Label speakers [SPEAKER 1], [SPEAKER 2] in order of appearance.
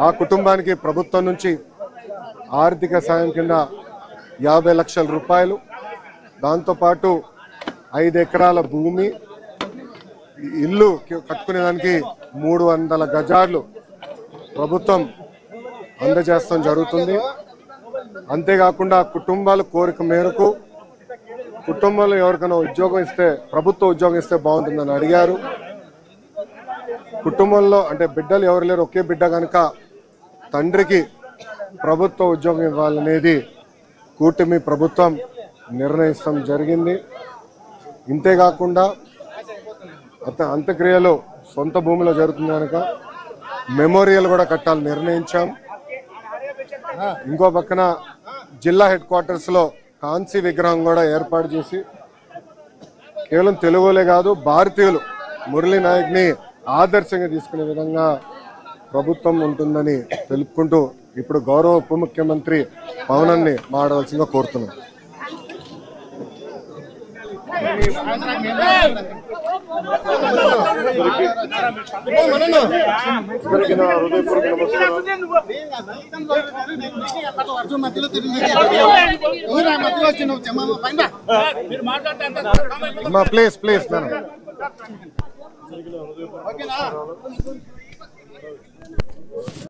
[SPEAKER 1] ఆ కుటుంబానికి ప్రభుత్వం నుంచి ఆర్థిక సాయం కింద 50 లక్షల రూపాయలు, దాంతోపాటు 5 ఎకరాల భూమి, ఇల్లు కట్టుకునేదానికి 300 గజాలు ప్రభుత్వం అందజేస్తాం జరుగుతుంది. అంతేకాకుండా కుటుంబాల కోరిక మేరకు కుటుంబంలో ఎవరికైనా ఉద్యోగం ఇస్తే, ప్రభుత్వ ఉద్యోగం ఇస్తే బాగుంటుందని అడిగారు. కుటుంబంలో అంటే బిడ్డలు ఎవరు లేరు, ఒకే బిడ్డ కనుక తండ్రికి ప్రభుత్వ ఉద్యోగం ఇవ్వాలనేది కూటమి ప్రభుత్వం నిర్ణయిస్తాం జరిగింది. ఇంతేకాకుండా అంత్యక్రియలు సొంత భూమిలో జరుగుతుంది కనుక మెమోరియల్ కూడా కట్టాలని నిర్ణయించాం. ఇంకో పక్కన జిల్లా హెడ్ క్వార్టర్స్ లో కాంసీ విగ్రహం కూడా ఏర్పాటు చేసి కేవలం తెలుగులే కాదు భారతీయులు మురళీ నాయక్ ని ఆదర్శంగా తీసుకునే విధంగా ప్రభుత్వం ఉంటుందని తెలుపుకుంటూ ఇప్పుడు గౌరవ ఉప ముఖ్యమంత్రి పవనాన్ని మాట్లాడాల్సిందిగా కోరుతున్నాం. Please please